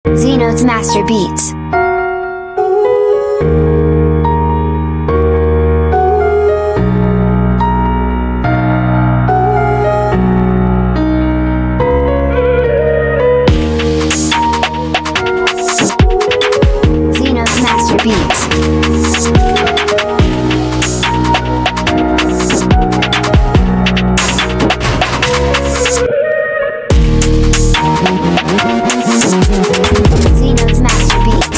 Zeno's Master Beats. Zeno's Master Beats. Zeno's Master Beats.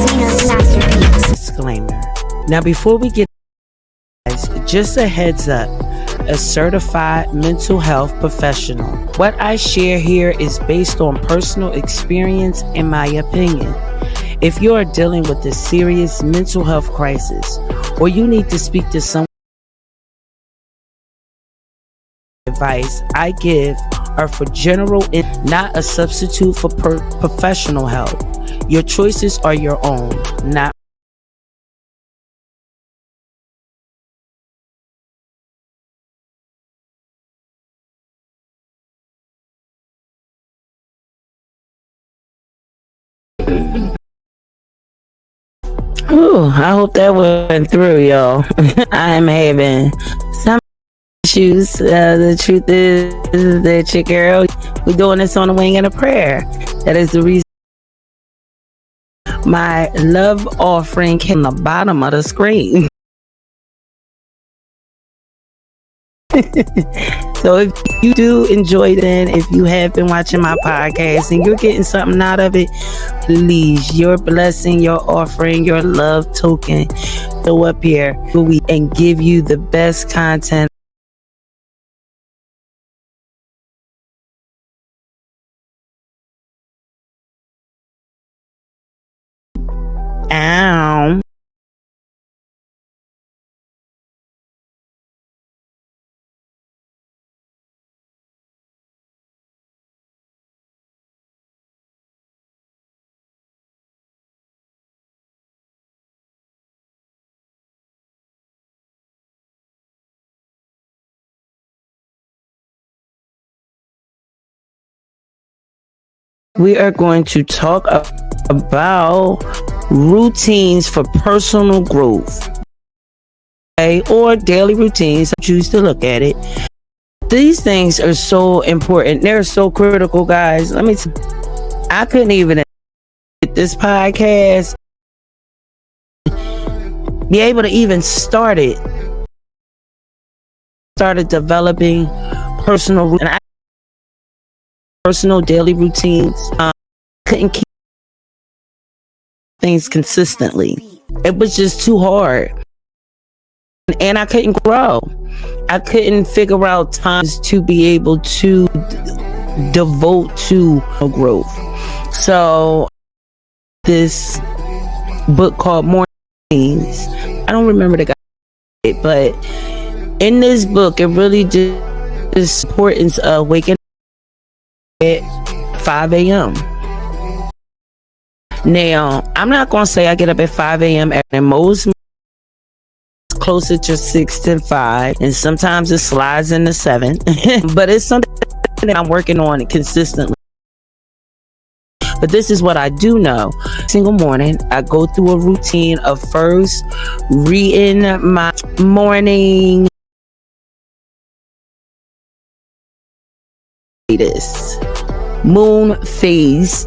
Zeno's Master Beats. Disclaimer. Now, before we get, just a heads up, a certified mental health professional. What I share here is based on personal experience and my opinion. If you are dealing with a serious mental health crisis or you need to speak to someone, advice I give are for general and not a substitute for professional help. Your choices are your own, not Ooh, I hope that went through, y'all. I'm having some issues. The truth is that your girl, we're doing this on the wing and a prayer. That is the reason my love offering came on the bottom of the screen. So if you do enjoy it, if you have been watching my podcast and you're getting something out of it, please, your blessing, your offering, your love token, go up here and give you the best content. Ow. We are going to talk about routines for personal growth, okay, or daily routines. I choose to look at it. These things are so important. They're so critical, guys. I couldn't even get this podcast, be able to even started developing personal daily routines. Couldn't keep things consistently. It was just too hard. And I couldn't grow. I couldn't figure out times to be able to devote to growth. So this book called Mornings, I don't remember the guy, but in this book, it really just importance of waking up at 5 a.m. Now, I'm not going to say I get up at 5 a.m. and most closer to 6 than 5, and sometimes it slides into 7, but it's something that I'm working on consistently. But this is what I do know. Single morning, I go through a routine of first reading my morning moon phase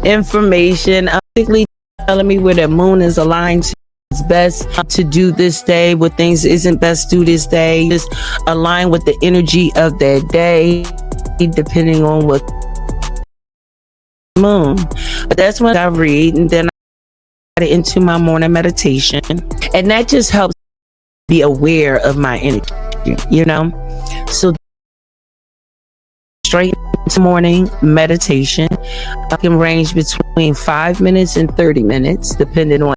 information, basically telling me where the moon is aligned to. It's best to do this day, what things isn't best to do this day. Just align with the energy of that day, depending on what moon. But that's when I read, and then I get into my morning meditation, and that just helps be aware of my energy, you know. So straight into morning meditation, I can range between 5 minutes and 30 minutes, depending on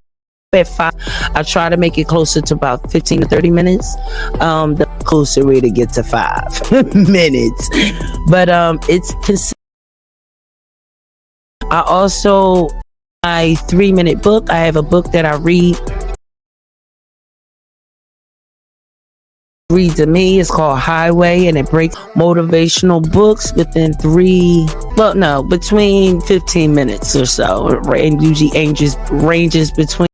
at 5. I try to make it closer to about 15 to 30 minutes. The closer way to get to 5 minutes. But it's consistent. I also, my 3-minute book, I have a book that I read to me. It's called Highway, and it breaks motivational books within between 15 minutes or so. It usually ranges between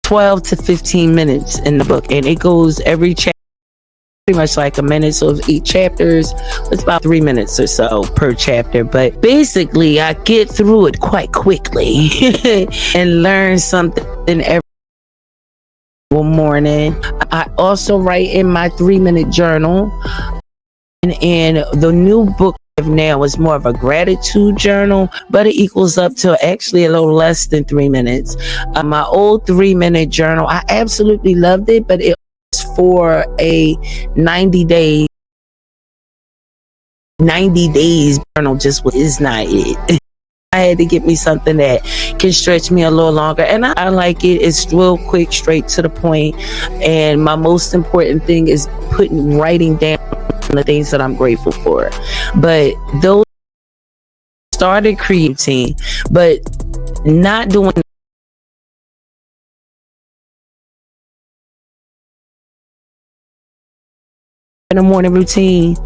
12 to 15 minutes in the book, and it goes every chapter pretty much like a minute. So each chapters, it's about 3 minutes or so per chapter. But basically, I get through it quite quickly and learn something every morning. I also write in my 3-minute journal, and the new book I have now is more of a gratitude journal, but it equals up to actually a little less than 3 minutes. My old 3-minute journal, I absolutely loved it, but it was for a 90 days journal. Just is not it. I had to get me something that can stretch me a little longer, and I like it. It's real quick, straight to the point, and my most important thing is writing down the things that I'm grateful for. But those started creating, but not doing in the morning routine.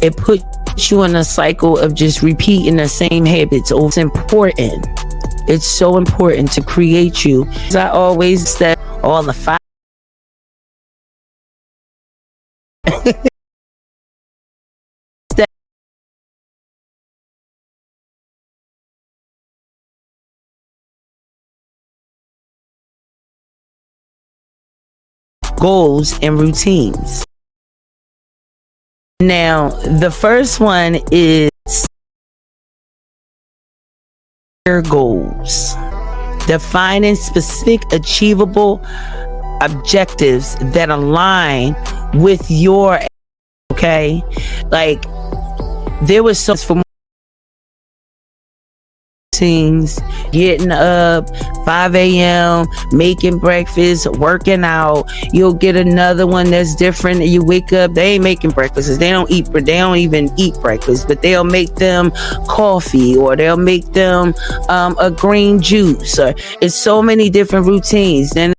It puts you in a cycle of just repeating the same habits. It's important. It's so important to create you. As I always said, all the 5 goals and routines. Now, the first one is your goals. Defining specific, achievable objectives that align with your, okay? Like, there was so for things, getting up 5 a.m., making breakfast, working out. You'll get another one that's different. You wake up, they ain't making breakfast. They don't even eat breakfast, but they'll make them coffee, or they'll make them a green juice. It's so many different routines. Then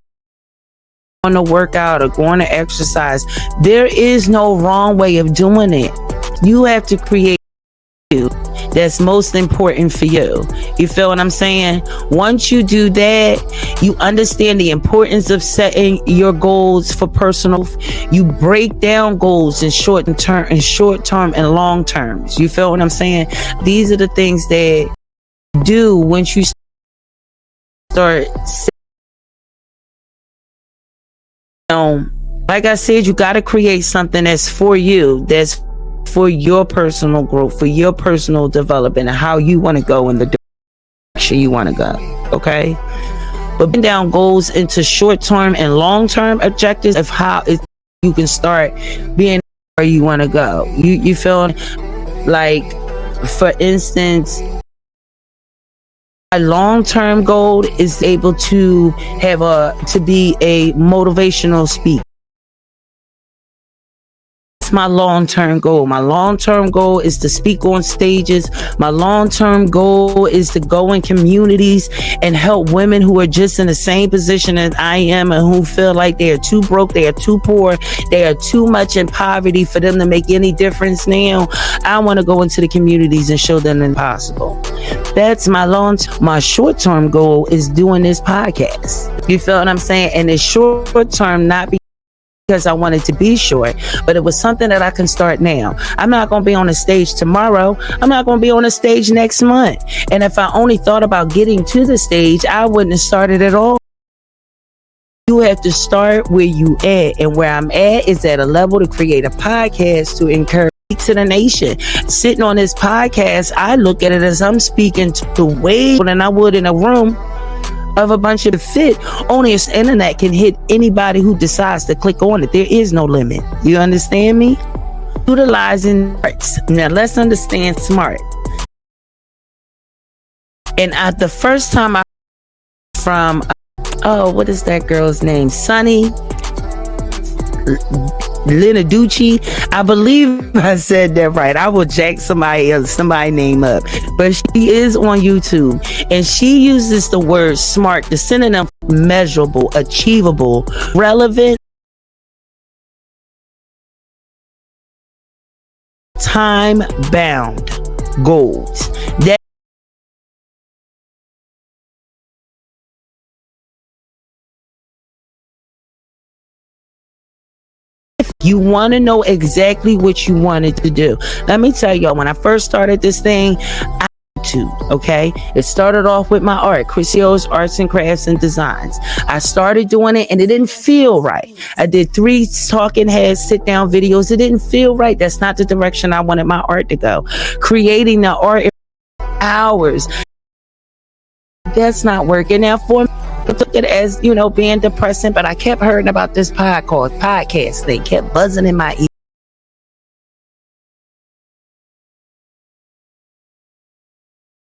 going to work out or going to exercise. There is no wrong way of doing it. You have to create that's most important for you. You feel what I'm saying? Once you do that, you understand the importance of setting your goals for personal. You break down goals in short term and long terms. You feel what I'm saying? These are the things that you do once you start. Like I said, you got to create something that's for you, that's for your personal growth, for your personal development, and how you want to go in the direction you want to go. Okay, but breaking down goals into short-term and long-term objectives of how you can start being where you want to go. You feel like, for instance, a long-term goal is able to be a motivational speaker. My long-term goal. My long-term goal is to speak on stages. My long-term goal is to go in communities and help women who are just in the same position as I am, and who feel like they are too broke, they are too poor, they are too much in poverty for them to make any difference now. I want to go into the communities and show them it's possible. That's my short-term goal is doing this podcast. You feel what I'm saying? And it's short-term, not because I wanted to be short, but it was something that I can start now. I'm not going to be on a stage tomorrow. I'm not going to be on a stage next month. And if I only thought about getting to the stage, I wouldn't have started at all. You have to start where you at, and where I'm at is at a level to create a podcast to encourage to the nation. Sitting on this podcast, I look at it as I'm speaking to way more than I would in a room of a bunch of fit. Only the internet can hit anybody who decides to click on it. There is no limit. You understand me? Utilizing arts. Now let's understand SMART. And at the first time I from what is that girl's name? Sunny Linaducci. I believe I said that right. I will jack somebody name up. But she is on YouTube, and she uses the word SMART, the synonym measurable, achievable, relevant, time bound goals. That you want to know exactly what you wanted to do. Let me tell y'all, when I first started this thing, okay, it started off with my art, Chrisio's Arts and Crafts and Designs. I started doing it and it didn't feel right. I did 3 talking head sit down videos. It didn't feel right. That's not the direction I wanted my art to go. Creating the art in hours, that's not working. Now for me, I took it as, being depressing, but I kept hearing about this podcast thing, kept buzzing in my ear.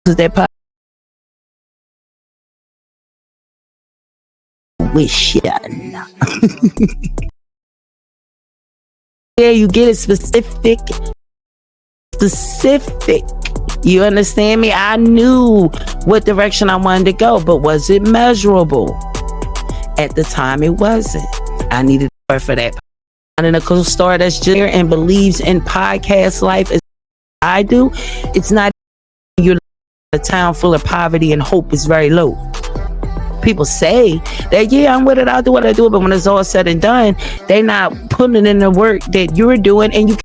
That wish yeah. Yeah, you get it specific. You understand me? I knew what direction I wanted to go, but was it measurable? At the time, it wasn't. I needed to work for that. And a cool star that's just here and believes in podcast life as I do. It's not you're in a town full of poverty and hope is very low. People say that, yeah, I'm with it, I'll do what I do, but when it's all said and done, they're not putting in the work that you're doing, and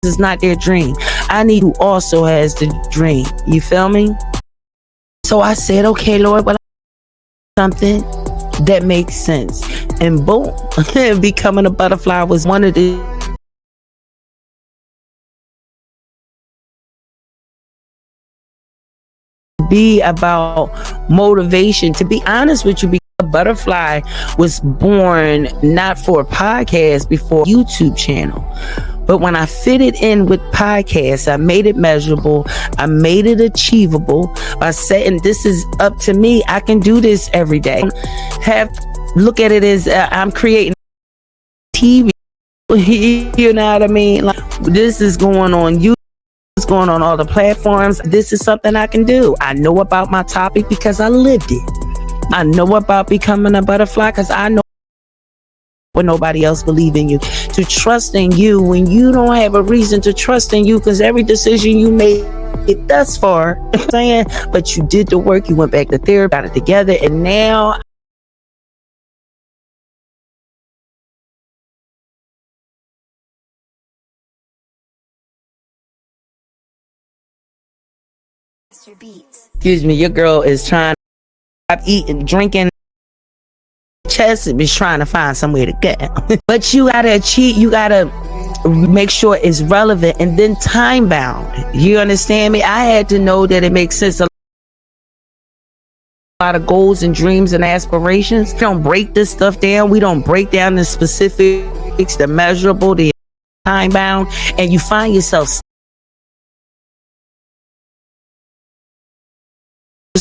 it's not their dream. I need who also has the dream. You feel me? So I said, okay, Lord, well, something that makes sense. And boom, becoming a butterfly was one of the be about motivation. To be honest with you, because a butterfly was born not for a podcast, before a YouTube channel. But when I fit it in with podcasts, I made it measurable. I made it achievable by saying, this is up to me. I can do this every day. Look at it as I'm creating TV. You know what I mean? Like, this is going on YouTube. It's going on all the platforms. This is something I can do. I know about my topic because I lived it. I know about becoming a butterfly because I know when nobody else believe in you. To trust in you when you don't have a reason to trust in you, because every decision you made thus far, but you did the work. You went back to therapy, got it together, and now excuse me, your girl is trying to stop eating, drinking. Chess is trying to find somewhere to go. But you gotta achieve, you gotta make sure it's relevant and then time bound. You understand me? I had to know that it makes sense. A lot of goals and dreams and aspirations. We don't break this stuff down. We don't break down the specifics, the measurable, the time bound, and you find yourself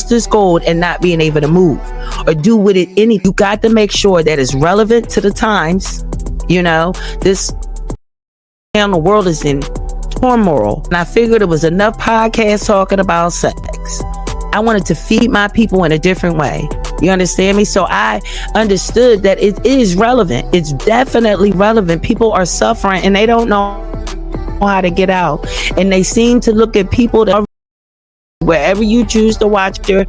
this goal and not being able to move or do with it anything. You got to make sure that it's relevant to the times. This the world is in turmoil, and I figured it was enough podcasts talking about sex. I wanted to feed my people in a different way. You understand me? So I understood that it is relevant. It's definitely relevant. People are suffering and they don't know how to get out, and they seem to look at people that are wherever you choose to watch your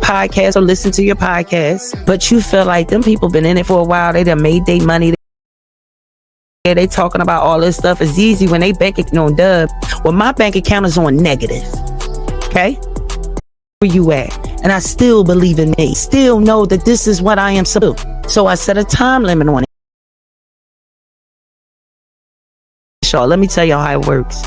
podcast or listen to your podcast, but you feel like them people been in it for a while. They done made their money. They talking about all this stuff is easy when they bank account on dub. Well, my bank account is on negative. Okay, where you at? And I still believe in me. Still know that this is what I am supposed to do. So I set a time limit on it. Let me tell y'all how it works.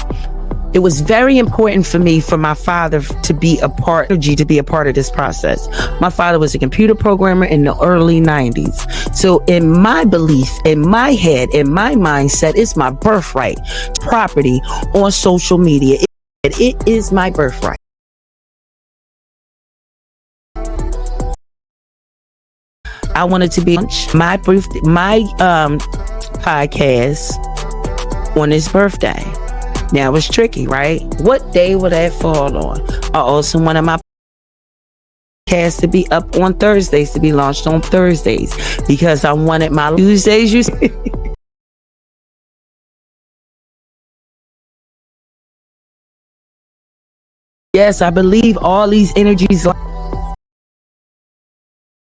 It was very important for me, for my father to be a part of this process. My father was a computer programmer in the early 90s. So in my belief, in my head, in my mindset, it's my birthright, property on social media. It is my birthright. I wanted to be my podcast on his birthday. Now it's tricky, right? What day would that fall on? I also wanted my podcast to be up on Thursdays, to be launched on Thursdays, because I wanted my Tuesdays. Yes, I believe all these energies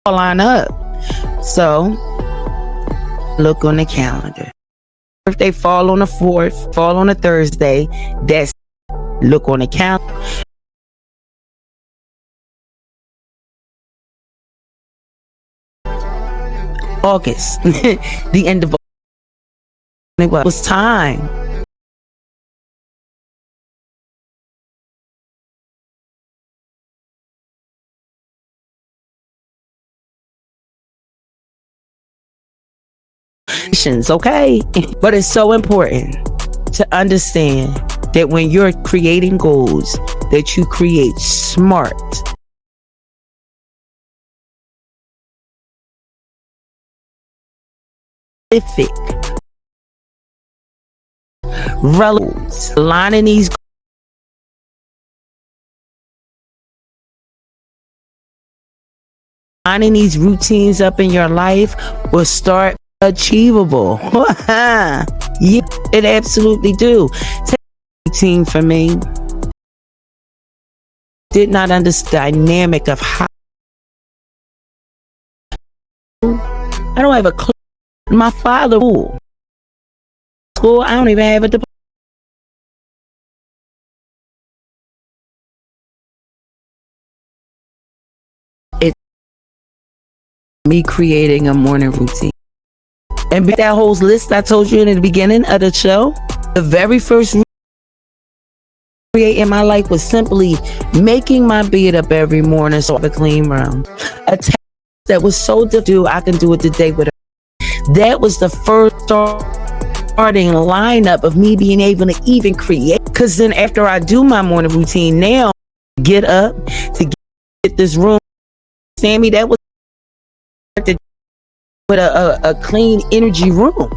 line up. So look on the calendar. If they fall on the 4th, fall on a Thursday, that's look on the calendar. August, the end of it was time. Okay, but it's so important to understand that when you're creating goals, that you create smart, specific, relevant, aligning these routines up in your life will start achievable. Yeah, it absolutely do. Routine for me did not understand the dynamic of how I don't have a clue. My father school, I don't even have a diploma. It's me creating a morning routine. And that whole list I told you in the beginning of the show, the very first create in my life was simply making my bed up every morning so I have a clean room. A task that was so difficult to do, I can do it today with her. That was the first starting lineup of me being able to even create. Because then after I do my morning routine, now get up to get this room. Sammy, that was with a clean energy room.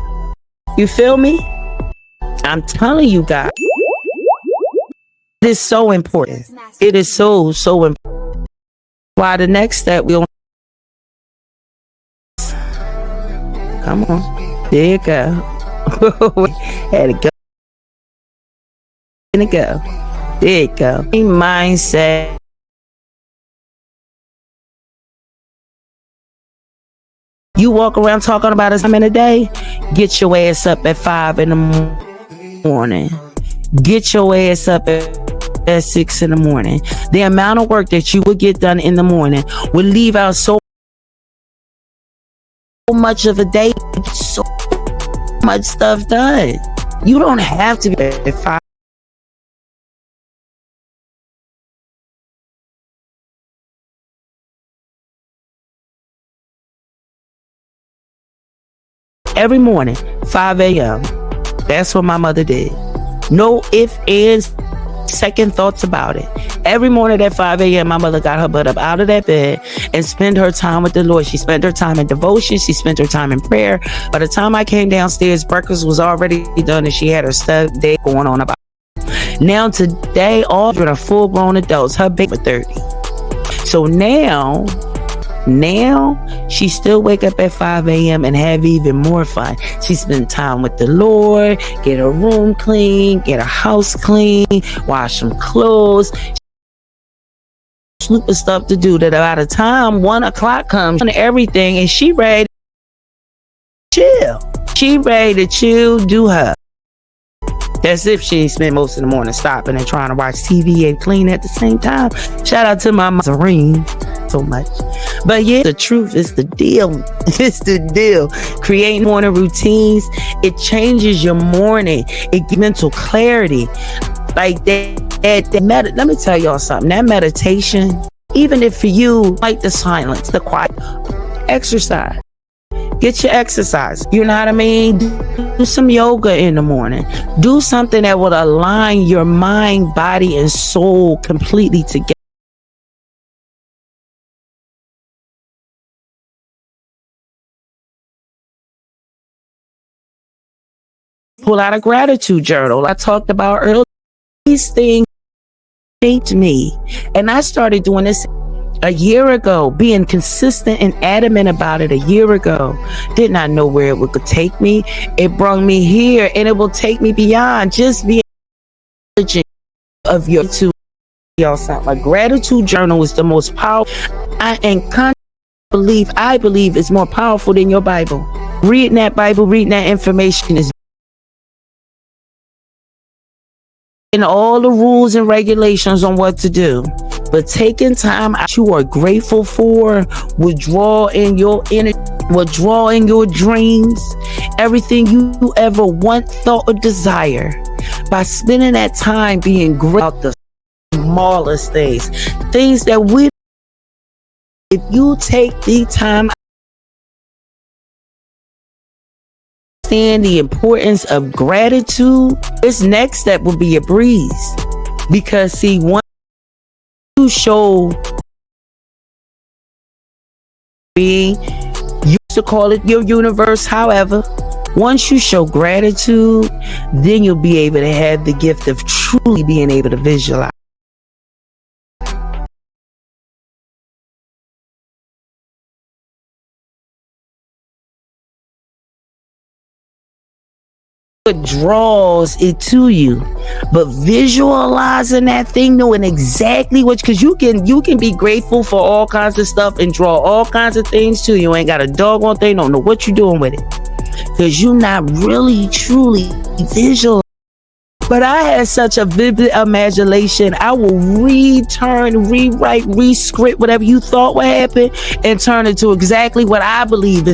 You feel me? I'm telling you guys, it is so important. It is so important. Why the next step we'll come on. There you go. Had to go. And go. There you go. Mindset. You walk around talking about a time in a day, get your ass up at 5 in the morning. Get your ass up at 6 in the morning. The amount of work that you would get done in the morning would leave out so much of a day, so much stuff done. You don't have to be at 5. Every morning, 5 a.m. That's what my mother did. No ifs, ands, second thoughts about it. Every morning at 5 a.m., my mother got her butt up out of that bed and spent her time with the Lord. She spent her time in devotion. She spent her time in prayer. By the time I came downstairs, breakfast was already done and she had her stuff day going on about it. Now today, all of them are full-grown adults. Her baby for 30. So now she still wake up at 5 a.m. and have even more fun. She spend time with the Lord, get her room clean, get her house clean, wash some clothes, super stuff to do. That by the time 1 o'clock comes, and everything, and she ready to chill. She ready to chill, do her. That's if she spent most of the morning stopping and trying to watch TV and clean at the same time. Shout out to my Serene so much. But yeah, the truth is the deal. It's the deal. Creating morning routines, it changes your morning. It gives mental clarity. Like that let me tell y'all something. That meditation, even if for you, like the silence, the quiet, exercise. Get your exercise. You know what I mean? Do some yoga in the morning. Do something that will align your mind, body, and soul completely together. Pull out a gratitude journal I talked about earlier. These things shaped me. And I started doing this a year ago, being consistent and adamant about it a year ago. Did not know where it would take me. It brought me here, and it will take me beyond just being of your two. Y'all sound like gratitude journal is the most powerful. I believe it's more powerful than your Bible. Reading that Bible, reading that information is in all the rules and regulations on what to do. But taking time out you are grateful for will draw in your energy, will draw in your dreams, everything you ever want, thought, or desire. By spending that time being grateful about the smallest things that we, if you take the time, understand the importance of gratitude, this next step will be a breeze. Because see, once you show being, you used to call it your universe, however, once you show gratitude, then you'll be able to have the gift of truly being able to visualize. It draws it to you, but visualizing that thing, knowing exactly what, because you can be grateful for all kinds of stuff and draw all kinds of things to you. Ain't got a doggone thing, don't know what you're doing with it, because you're not really truly visual. But I had such a vivid imagination. I will rewrite, rescript whatever you thought would happen and turn it to exactly what I believe is.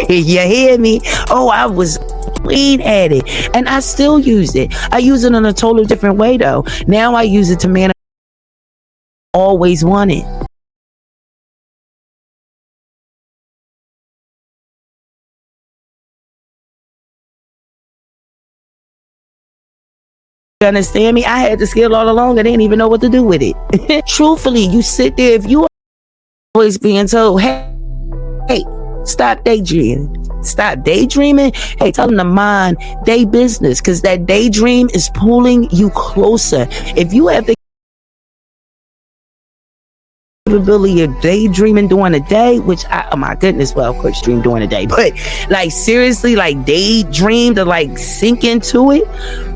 You hear me? Oh, I was clean at it, and I still use it. I use it in a totally different way though. Now I use it to manifest always wanted. You understand me? I had the skill all along. I didn't even know what to do with it. Truthfully, you sit there, if you are always being told, hey, stop daydreaming. Stop daydreaming. Hey, tell them to mind day business, because that daydream is pulling you closer. If you have the capability of daydreaming during the day, which oh my goodness, well, of course, dream during the day, but like seriously, like daydream to like sink into it.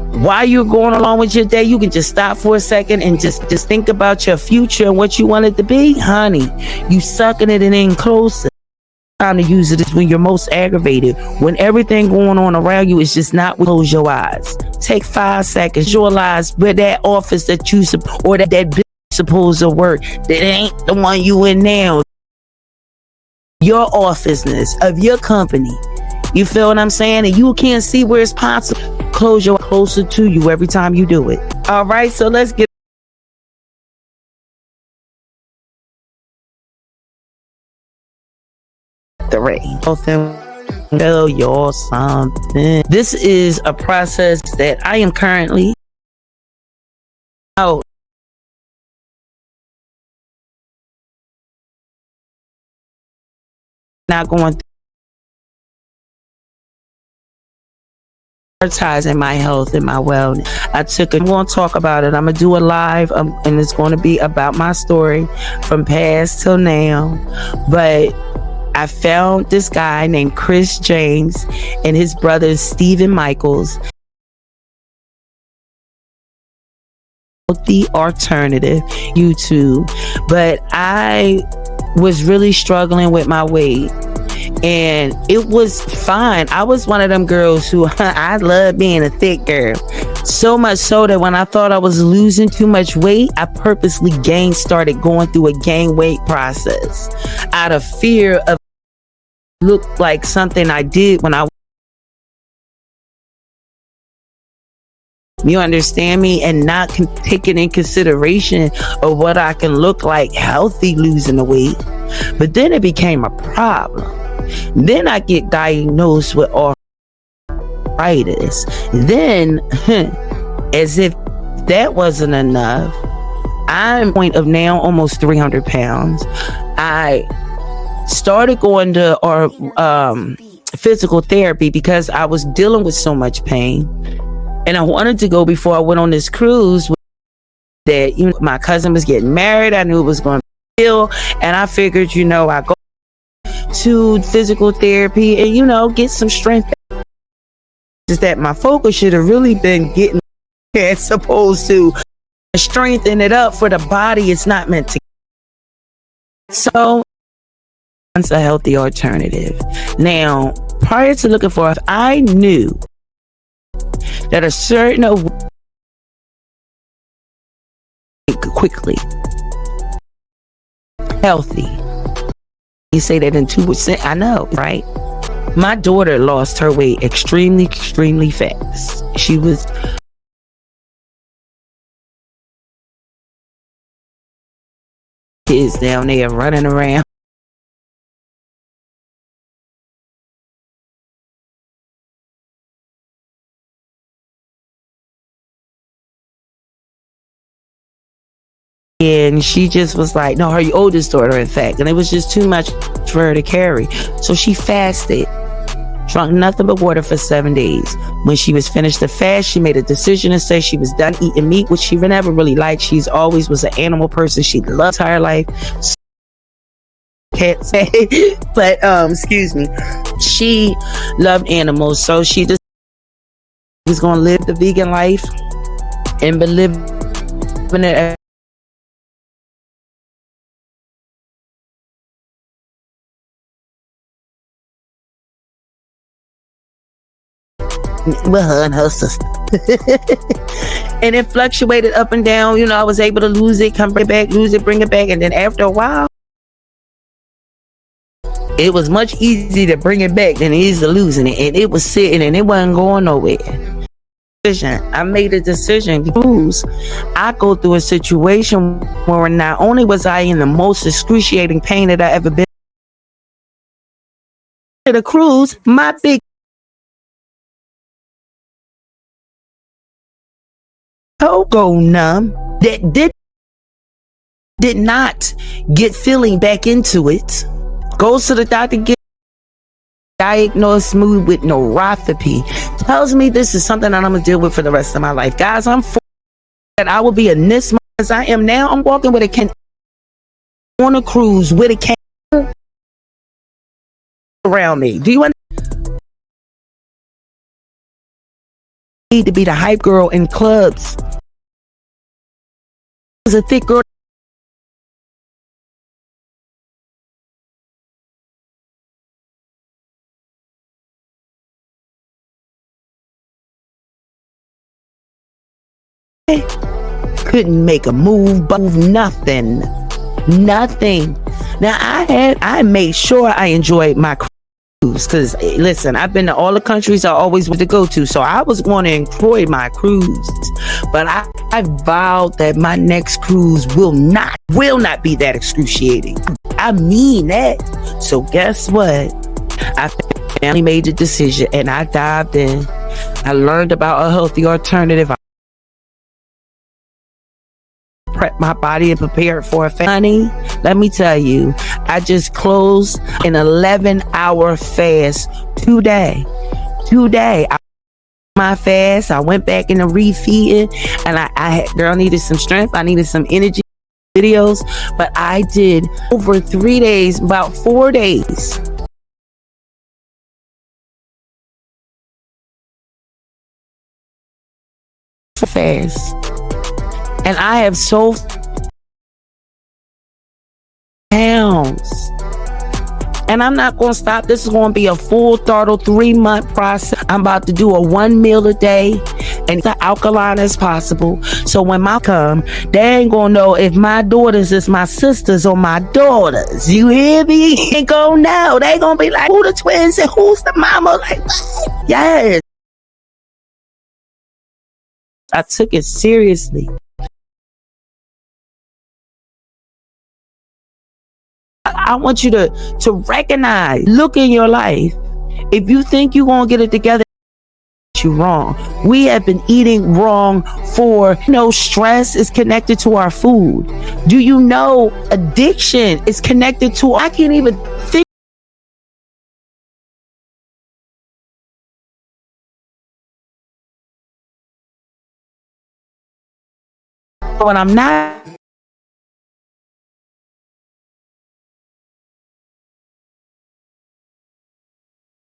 While you're going along with your day, you can just stop for a second and just think about your future and what you want it to be. Honey, you sucking it in closer. Time to use it is when you're most aggravated, when everything going on around you is just not. Close your eyes, take 5 seconds, visualize where that office that you or that business supposed to work that ain't the one you in now, your officeness of your company. You feel what I'm saying? And you can't see where it's possible. Close your closer to you every time you do it. All right, so let's get the rain. Tell y'all something. This is a process that I am currently out. Not going through. Prioritizing my health and my wellness. I'm going to talk about it. I'm going to do a live, and it's going to be about my story from past till now. But I found this guy named Chris James and his brother Stephen Michaels. The alternative YouTube. But I was really struggling with my weight. And it was fine. I was one of them girls who I love being a thick girl. So much so that when I thought I was losing too much weight, I purposely started going through a gain weight process out of fear of look like something I did when I. You understand me? And not taking in consideration of what I can look like healthy losing the weight. But then it became a problem. Then I get diagnosed with arthritis. Then, as if that wasn't enough, I'm at a point of now almost 300 pounds. I started going to physical therapy because I was dealing with so much pain, and I wanted to go before I went on this cruise. That my cousin was getting married, I knew it was going to be ill, and I figured, I go to physical therapy and get some strength. Is that my focus should have really been getting as opposed to strengthen it up for the body. It's not meant to. So it's a healthy alternative. Now, prior to looking for it, I knew that a certain quickly healthy. You say that in 2%. I know, right? My daughter lost her weight extremely fast. She was kids down there running around. And she just was like, no, her oldest daughter, in fact. And it was just too much for her to carry. So she fasted, drank nothing but water for 7 days. When she was finished the fast, she made a decision to say she was done eating meat, which she never really liked. She's always was an animal person. She loved her life. Can't say, but excuse me. She loved animals. So she just was going to live the vegan life and been living it. With her and her sister. And it fluctuated up and down. I was able to lose it, come bring it back, lose it, bring it back. And then after a while, it was much easier to bring it back than it is to losing it. And it was sitting and it wasn't going nowhere. I made a decision because I go through a situation where not only was I in the most excruciating pain that I ever been to the cruise, my big toe go numb that did not get feeling back into it. Goes to the doctor, get diagnosed with neuropathy. Tells me this is something that I'm gonna deal with for the rest of my life. Guys, I'm that I will be in this as I am now. I'm walking with a can on a cruise with a can around me. Do you need to be the hype girl in clubs? Is a thick girl. Couldn't make a move, nothing. Now I made sure I enjoyed my cruise because listen, I've been to all the countries I always wanted to go to, so I was going to enjoy my cruise. But I vowed that my next cruise will not be that excruciating. I mean that. So guess what? I finally made the decision and I dived in. I learned about a healthy alternative. Prep my body and prepare it for a honey. Let me tell you, I just closed an 11-hour fast today. My fast, I went back into refeeding, and I needed some strength. I needed some energy videos, but I did over 3 days, about 4 days. Fast. And I have so pounds. And I'm not going to stop. This is going to be a full throttle 3-month process. I'm about to do a 1 meal a day and as alkaline as possible. So when my come, they ain't going to know if my daughters is my sisters or my daughters. You hear me? They ain't going to know. They going to be like, who the twins and who's the mama? Like, yes. I took it seriously. I want you to recognize, look in your life. If you think you're going to get it together, you wrong. We have been eating wrong for, stress is connected to our food. Do you know addiction is connected to, I can't even think when I'm not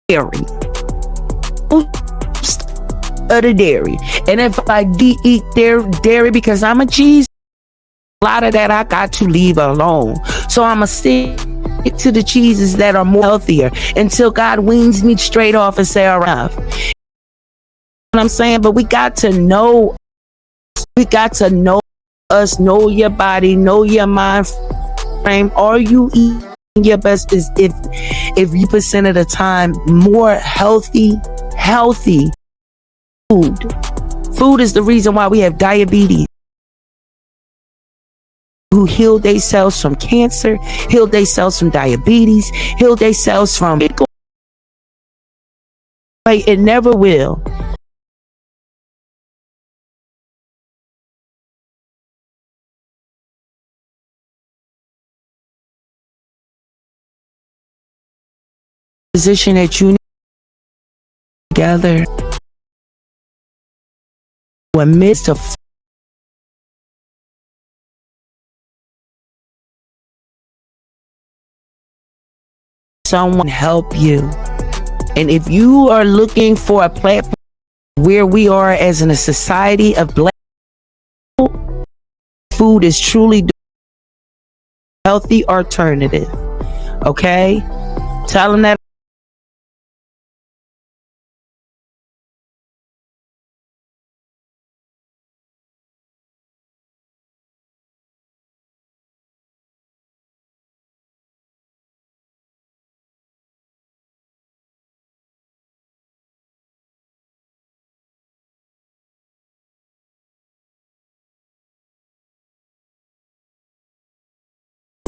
dairy. Of the dairy. And if I eat dairy because I'm a cheese, a lot of that I got to leave alone. So I'm going to stick to the cheeses that are more healthier until God weans me straight off and say, all right. You know what I'm saying? But we got to know us, know your body, know your mind frame. Are you eating your best? Is if you percent of the time more healthy food is the reason why we have diabetes. Who healed themselves from cancer, healed themselves from diabetes, healed themselves from it never will. Position that you need together amidst of someone help you. And if you are looking for a platform where we are as in a society of black people, food is truly healthy alternative. Okay? Tell them that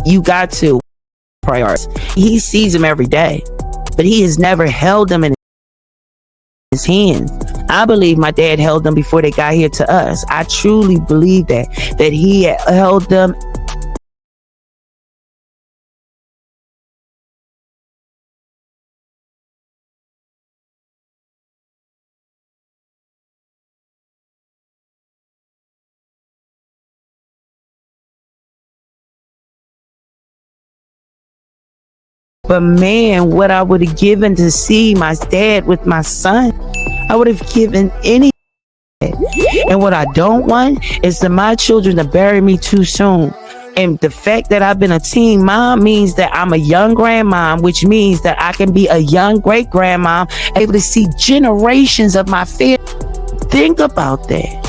you got to prioritize. He sees them every day, but he has never held them in his hands. I believe my dad held them before they got here to us. I truly believe that he held them. But man, what I would have given to see my dad with my son, I would have given any. And what I don't want is for my children to bury me too soon. And the fact that I've been a teen mom means that I'm a young grandmom, which means that I can be a young great grandmom, able to see generations of my family. Think about that.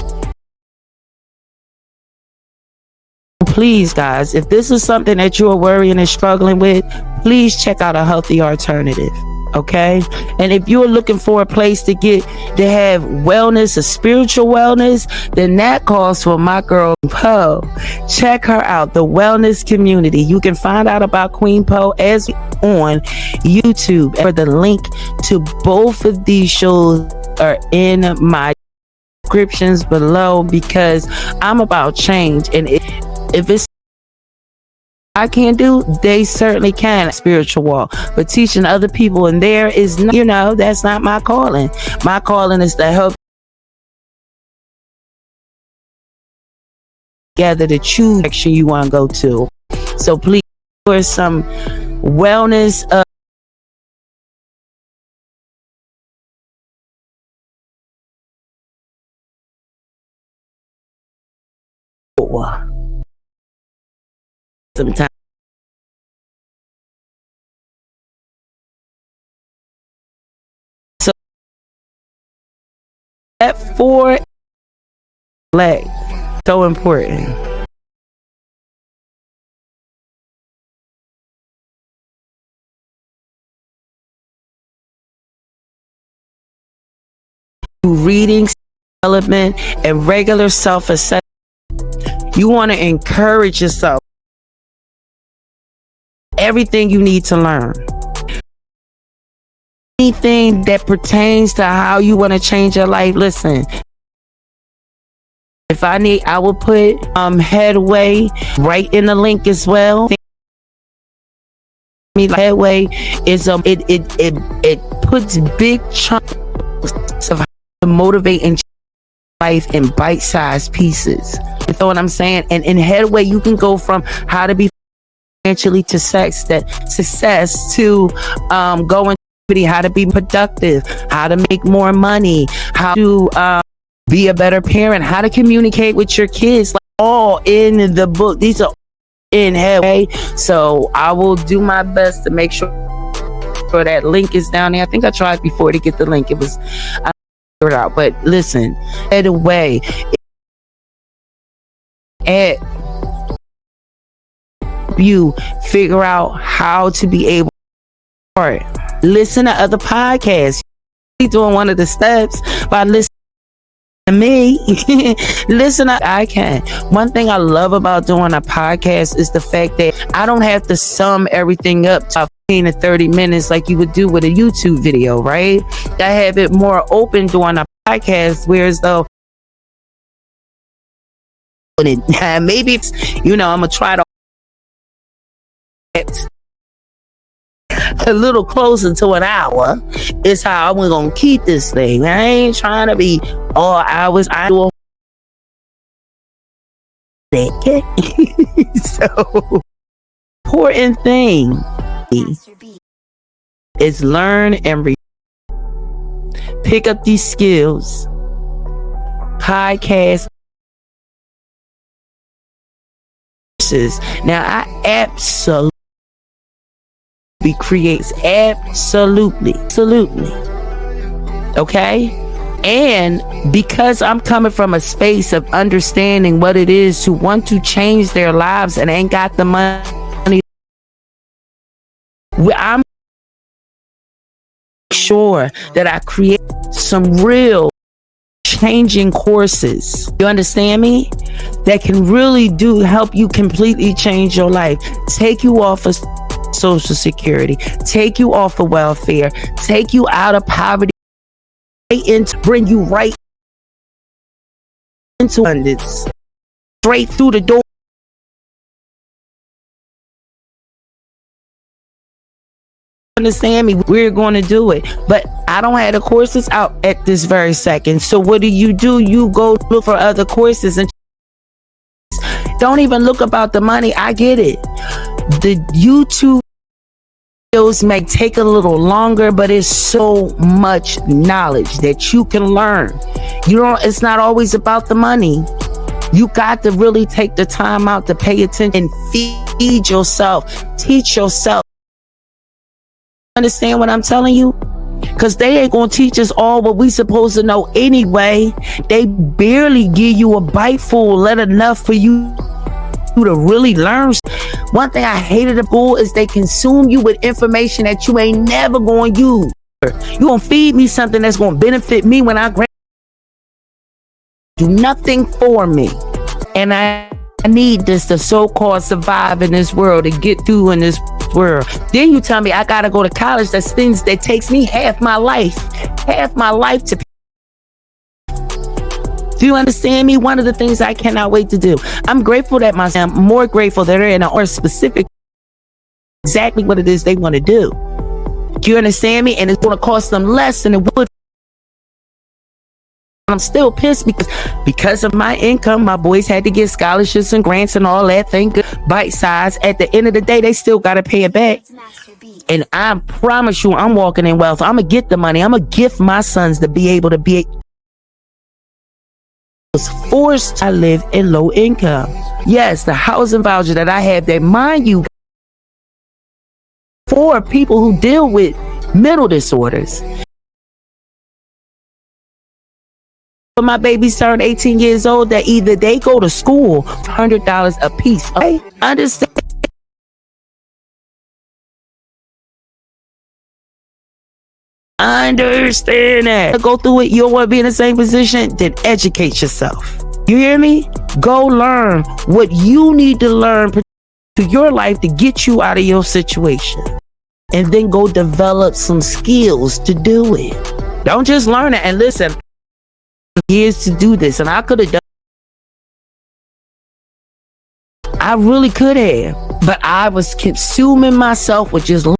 Please, guys, if this is something that you are worrying and struggling with, please check out a healthy alternative. Okay. And if you're looking for a place to have wellness, a spiritual wellness, then that calls for my girl Poe. Check her out, the wellness community. You can find out about Queen Poe as on YouTube. For the link to both of these shows are in my descriptions below, because I'm about change. And if it's I can't do, they certainly can. Spiritual walk, but teaching other people in there is not, that's not my calling. My calling is to help together to choose direction you want to go to. So please, for some wellness sometimes. So that 4 leg, so important. Reading, development, and regular self-assessment. You want to encourage yourself. Everything you need to learn. anything that pertains to how you want to change your life, listen. If I need, I will put Headway right in the link as well. Headway is it puts big chunks of how to motivate and life in bite-sized pieces. You know what I'm saying? And in Headway, you can go from how to be financially to success to going how to be productive, how to make more money, how to be a better parent, how to communicate with your kids, like all in the book. These are in Headway. So I will do my best to make sure that link is down there. I think I tried before to get the link. It was I figured it out. But listen, Headway at you figure out how to be able to listen to other podcasts. You're doing one of the steps by listening to me. Listen, I can. One thing I love about doing a podcast is the fact that I don't have to sum everything up to 15 to 30 minutes like you would do with a YouTube video, right? I have it more open doing a podcast, whereas though maybe it's, I'm gonna try to a little closer to an hour is how I'm gonna keep this thing. I ain't trying to be all hours. I do so important thing is learn and pick up these skills. Podcast. Now I absolutely creates absolutely okay, and because I'm coming from a space of understanding what it is to want to change their lives and ain't got the money, I'm sure that I create some real changing courses, you understand me, that can really do help you completely change your life, take you off of Social Security, take you off of welfare, take you out of poverty, and bring you right into abundance, straight through the door. Understand me? We're going to do it, but I don't have the courses out at this very second. So what do? You go look for other courses and don't even look about the money. I get it. The YouTube videos may take a little longer, but it's so much knowledge that you can learn. It's not always about the money. You got to really take the time out to pay attention and feed yourself, teach yourself. Understand what I'm telling you? Because they ain't gonna teach us all what we supposed to know anyway. They barely give you a bite full, let enough for you to really learn. One thing I hated at school is they consume you with information that you ain't never gonna use. You gonna feed me something that's gonna benefit me when I do nothing for me. And I need this to so-called survive in this world, to get through in this world. Then you tell me I gotta go to college that takes me half my life to. Do you understand me? One of the things I cannot wait to do. I'm grateful that I'm more grateful that they're in or specific exactly what it is they want to do. Do you understand me? And it's going to cost them less than it would. I'm still pissed because of my income, my boys had to get scholarships and grants and all that thing, bite size. At the end of the day, they still got to pay it back. And I promise you, I'm walking in wealth. I'm going to get the money. I'm going to gift my sons to be able to be. Was forced to live in low income. Yes, the housing voucher that I have, that mind you, for people who deal with mental disorders. When my babies turn 18 years old, that either they go to school $100 a piece. Okay? Understand? Understand that. Go through it. You don't want to be in the same position? Then educate yourself. You hear me? Go learn what you need to learn to your life to get you out of your situation. and then go develop some skills to do it. Don't just learn it. And listen, years to do this, and I could have done. I really could have, but I was consuming myself with just learning.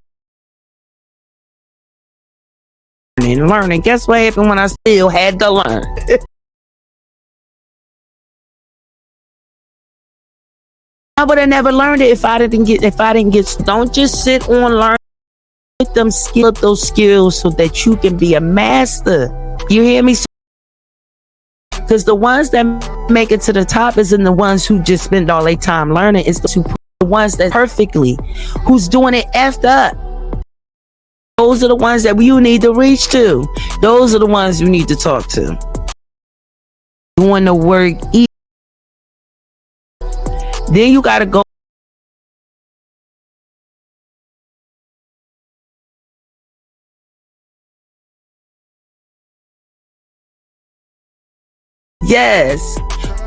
Guess what happened when I still had to learn? I would have never learned it if I didn't get. Don't just sit on learning. Get them those skills so that you can be a master. You hear me? Because the ones that make it to the top isn't the ones who just spend all their time learning. It's the ones that perfectly, who's doing it effed up. Those are the ones that you need to reach to. Those are the ones you need to talk to. Doing the work. Then you got to go. Yes.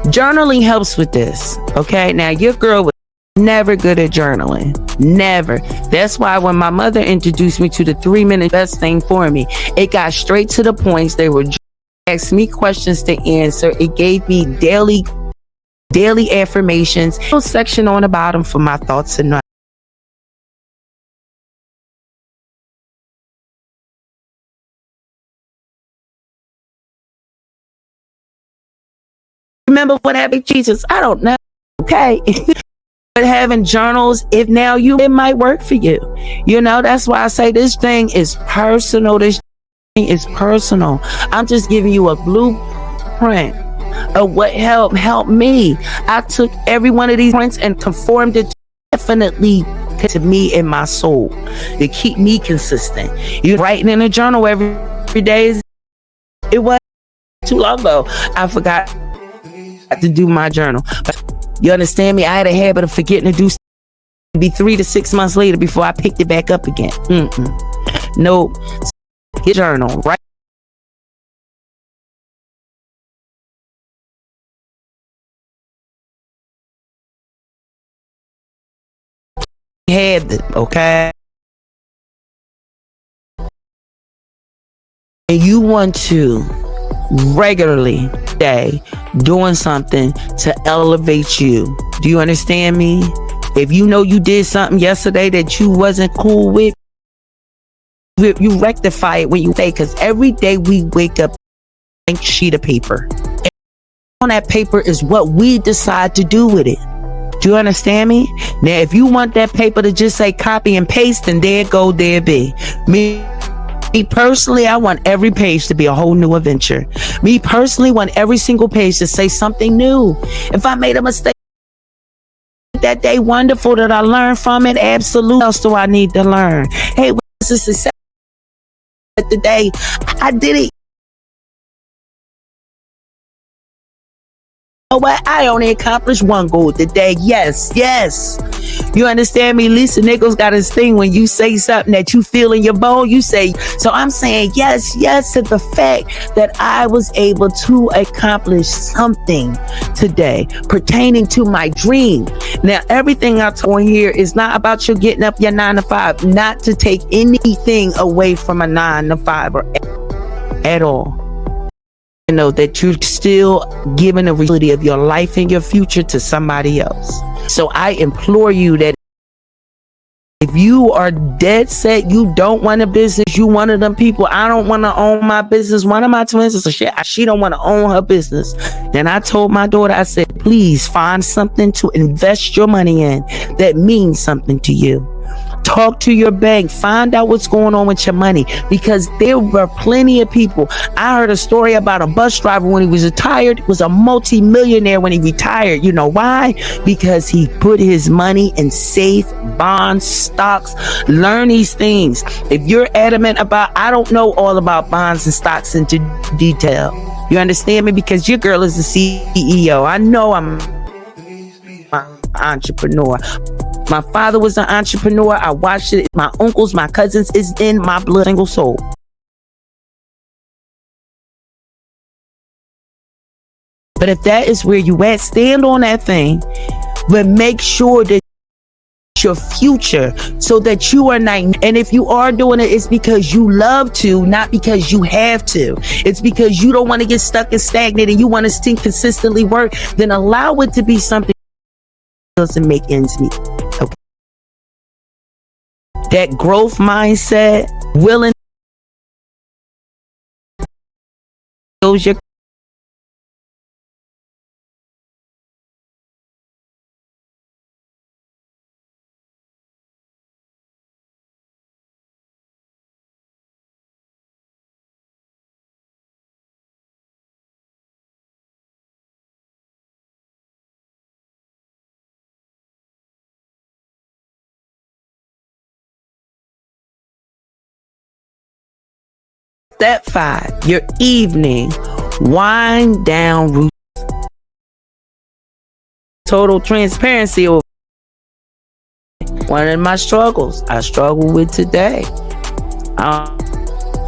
Journaling helps with this. Okay. Now, your girl was never good at journaling. Never. That's why when my mother introduced me to the 3-minute best thing for me, it got straight to the points. They would ask me questions to answer. It gave me daily affirmations. A section on the bottom for my thoughts and remember what happened, Jesus? I don't know. Okay. But having journals, it might work for you. You know, that's why I say this thing is personal. This thing is personal. I'm just giving you a blueprint of what helped me. I took every one of these prints and conformed it definitely to me and my soul to keep me consistent. You writing in a journal every day. It was too long ago. I forgot to do my journal. But you understand me? I had a habit of forgetting to do. It'd be 3 to 6 months later before I picked it back up again. Nope. Get journal, right? Habit, okay? And you want to regularly day doing something to elevate you. Do you understand me? If you know you did something yesterday that you wasn't cool with, you rectify it when you say, because every day we wake up a blank sheet of paper. And on that paper is what we decide to do with it. Do you understand me? Now, if you want that paper to just say copy and paste, then there be. Me personally, I want every page to be a whole new adventure. Me personally want every single page to say something new. If I made a mistake that day, wonderful that I learned from it. Absolutely. What else do I need to learn? Hey, what's the success today? I did it. You know what? I only accomplished one goal today. Yes. You understand me? Lisa Nichols got his thing. When you say something that you feel in your bone, you say. So I'm saying yes to the fact that I was able to accomplish something today pertaining to my dream. Now, everything I told here is not about you getting up your 9 to 5, not to take anything away from a 9 to 5 or at all. You know that you're still giving the reality of your life and your future to somebody else. So I implore you that if you are dead set, you don't want a business, you one of them people, I don't want to own my business. One of my twins is she don't want to own her business. Then I told my daughter, I said, please find something to invest your money in that means something to you. Talk to your bank. Find out what's going on with your money, because there were plenty of people. I heard a story about a bus driver when he was retired, was a multi-millionaire when he retired. You know why? Because he put his money in safe bonds, stocks. Learn these things. If you're adamant about, I don't know all about bonds and stocks into detail. You understand me? Because your girl is the CEO. I know I'm an entrepreneur. My father was an entrepreneur. I watched it. My uncles, my cousins, is in my blood, single soul. But if that is where you at, stand on that thing, but make sure that your future so that you are not. And if you are doing it, it's because you love to, not because you have to. It's because you don't want to get stuck and stagnant and you want to still consistently work. Then allow it to be something that doesn't make ends meet. Okay. That growth mindset, willing those your step 5, your evening wind down routine. Total transparency. One of my struggles I struggle with today. I'm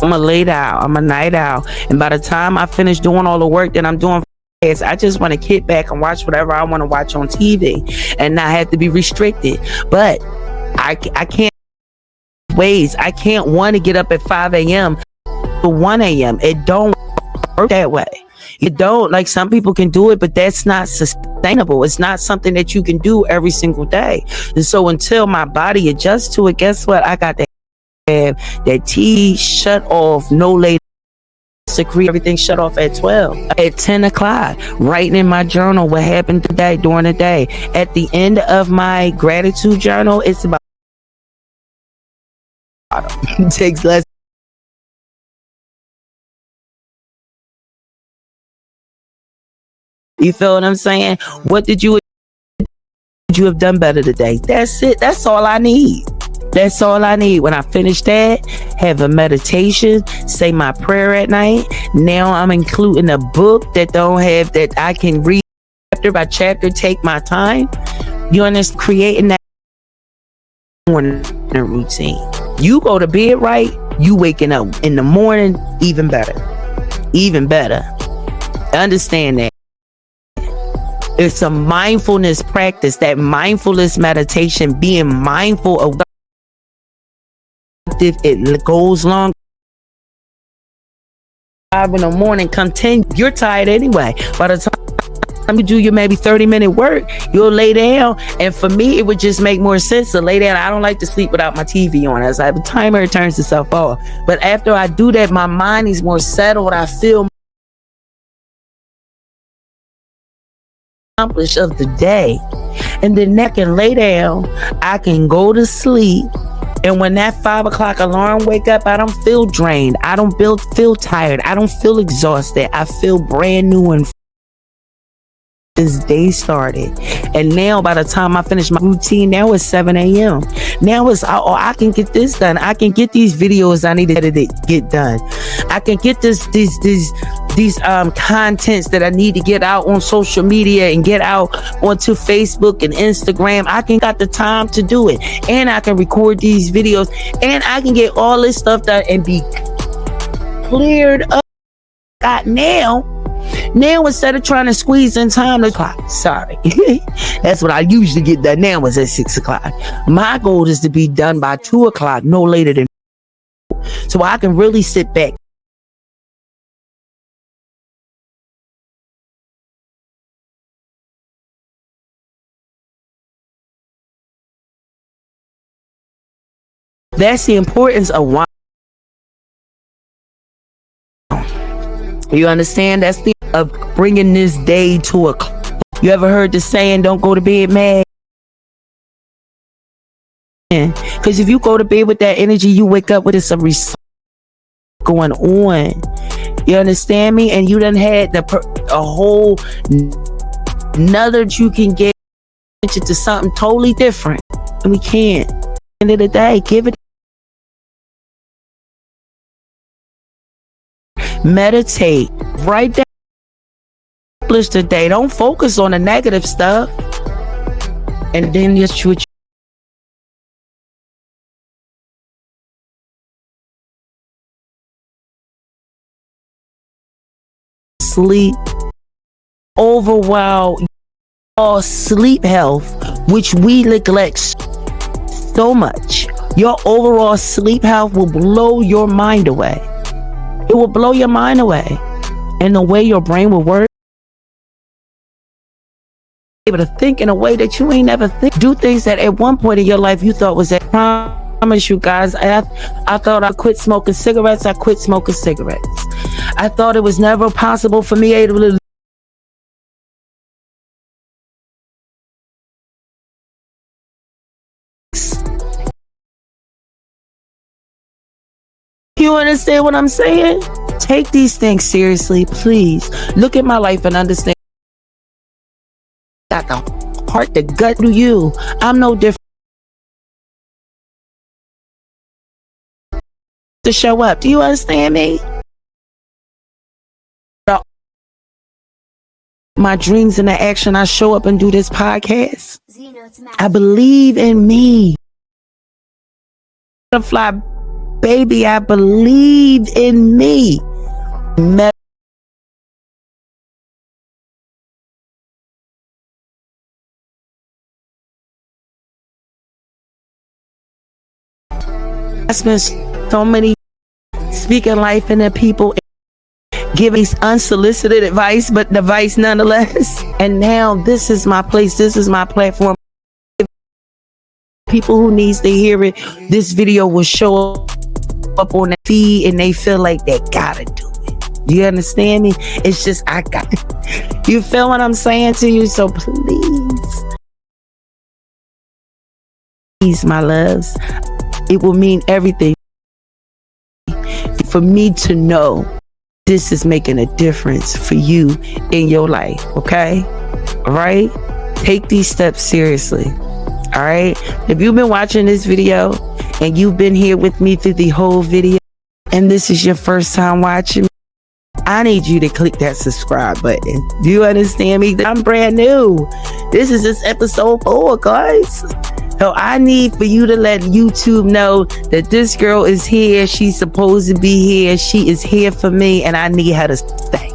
a late owl. I'm a night owl. And by the time I finish doing all the work that I'm doing, I just want to kick back and watch whatever I want to watch on TV and not have to be restricted. But I can't ways. I can't want to get up at 5 a.m. to 1 a.m. It don't work that way. It don't. Like, some people can do it, but that's not sustainable. It's not something that you can do every single day. And so until my body adjusts to it, guess what? I got to have that TV shut off no later. Secrete everything shut off at 12. At 10 o'clock, writing in my journal what happened today during the day. At the end of my gratitude journal, it's about it takes less. You feel what I'm saying? What did you have done better today? That's it. That's all I need. That's all I need. When I finish that, have a meditation, say my prayer at night. Now I'm including a book that don't have, that I can read chapter by chapter, take my time. You understand? Creating that morning routine. You go to bed right, you waking up in the morning even better. Even better. Understand that. It's a mindfulness practice, that mindfulness meditation, being mindful of if it goes long. 5 in the morning, continue. You're tired anyway. By the time you do your maybe 30-minute work, you'll lay down. And for me, it would just make more sense to lay down. I don't like to sleep without my TV on. As I have a timer, it turns itself off. But after I do that, my mind is more settled. I feel accomplished of the day. And then I can lay down. I can go to sleep. And when that 5 o'clock alarm wake up, I don't feel drained. I don't feel tired. I don't feel exhausted. I feel brand new and this day started. And now by the time I finish my routine, now it's 7 a.m. Now it's, I can get this done. I can get these videos I need to get done. I can get these contents that I need to get out on social media and get out onto Facebook and Instagram. I can got the time to do it. And I can record these videos and I can get all this stuff done and be cleared up. Got now instead of trying to squeeze in time to clock, sorry, that's what I usually get done now, is at 6 o'clock. My goal is to be done by 2 o'clock, no later than, so I can really sit back. That's the importance of why. You understand? That's the of bringing this day to a close. You ever heard the saying, don't go to bed mad? Because if you go to bed with that energy, you wake up with some going on. You understand me? And you done had a whole another, you can get to something totally different. And we can't. At the end of the day, give it. Meditate. Write down. The day. Don't focus on the negative stuff. And then just switch. Sleep. Overwhelm. Or sleep health, which we neglect. so much. Your overall sleep health will blow your mind away. It will blow your mind away. And the way your brain will work, able to think in a way that you ain't never think. Do things that at one point in your life you thought was a crime. I promise you guys, I thought I quit smoking cigarettes. I quit smoking cigarettes. I thought it was never possible for me able to. You understand what I'm saying? Take these things seriously, please. Look at my life and understand. Got the heart, the gut to you. I'm no different. To show up. Do you understand me? My dreams and the action, I show up and do this podcast. I believe in me. Butterfly baby, I believe in me. I spent so many speaking life into people, giving unsolicited advice, but advice nonetheless. And now this is my place. This is my platform. People who needs to hear it, this video will show up on the feed and they feel like they gotta do it. Do you understand me? It's just, I got it. You feel what I'm saying to you? So please, my loves, it will mean everything for me to know this is making a difference for you in your life. Okay? All right? Take these steps seriously. All right? If you've been watching this video and you've been here with me through the whole video and this is your first time watching, I need you to click that subscribe button. Do you understand me? I'm brand new. This is just episode 4, guys. So I need for you to let YouTube know that this girl is here. She's supposed to be here. She is here for me and I need her to stay.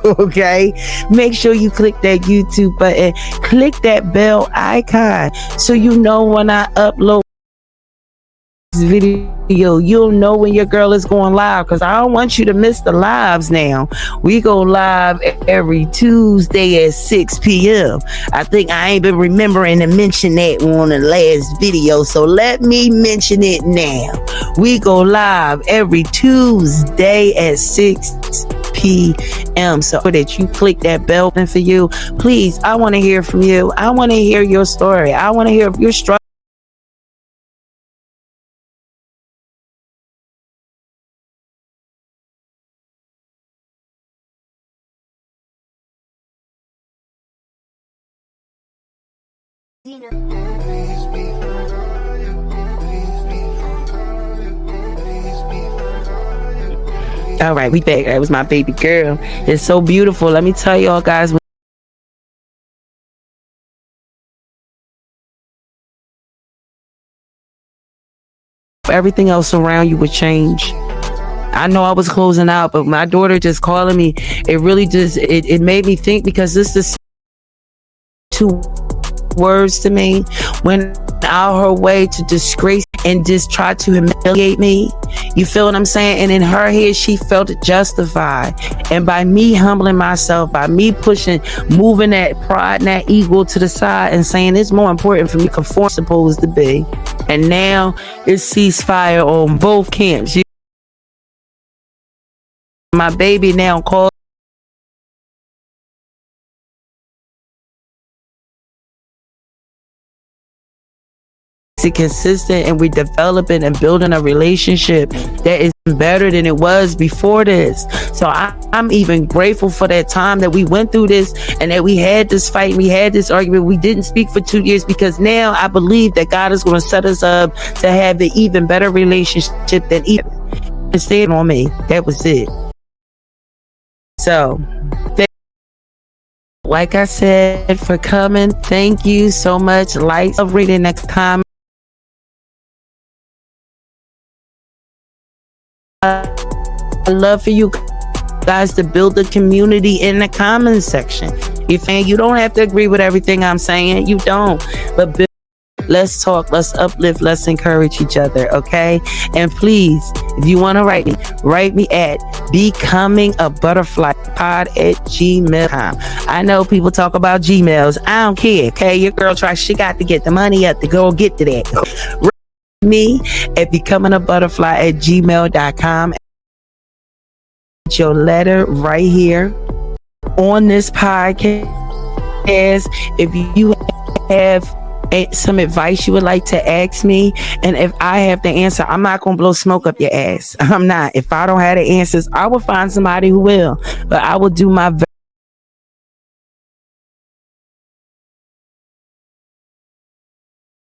Okay? Make sure you click that YouTube button. Click that bell icon so you know when I upload this video. You'll know when your girl is going live, because I don't want you to miss the lives now. We go live every Tuesday at 6 p.m. I think I ain't been remembering to mention that on the last video, so let me mention it now. We go live every Tuesday at 6 p.m. so that you click that bell button for you. Please, I want to hear from you. I want to hear your story. I want to hear if you're struggling. All right, we back. That was my baby girl. It's so beautiful. Let me tell y'all guys, everything else around you would change. I know I was closing out, but my daughter just calling me, it really just, it made me think, because this is 2 words to me, went out her way to disgrace and just try to humiliate me. You feel what I'm saying? And in her head, she felt justified. And by me humbling myself, by me pushing, moving that pride and that ego to the side and saying it's more important for me to conform supposed to be. And now it's ceasefire on both camps. My baby now calls consistent, and we're developing and building a relationship that is better than it was before this. So I'm even grateful for that time that we went through this and that we had this fight, we had this argument, we didn't speak for 2 years, because now I believe that God is going to set us up to have an even better relationship than even staying on me. That was it. So like I said, for coming, thank you so much. Like, of reading next time. I love for you guys to build a community in the comments section. You don't have to agree with everything I'm saying. You don't, but build Let's talk, let's uplift, let's encourage each other, okay? And please, if you want to write me at becomingabutterflypod@gmail.com. I know people talk about Gmails. I don't care, okay? Your girl she got to get the money up to go get to that. Write me at becomingabutterfly@gmail.com. Your letter right here on this podcast. If you have some advice you would like to ask me, and if I have the answer, I'm not gonna blow smoke up your ass. I'm not. If I don't have the answers, I will find somebody who will, but I will do my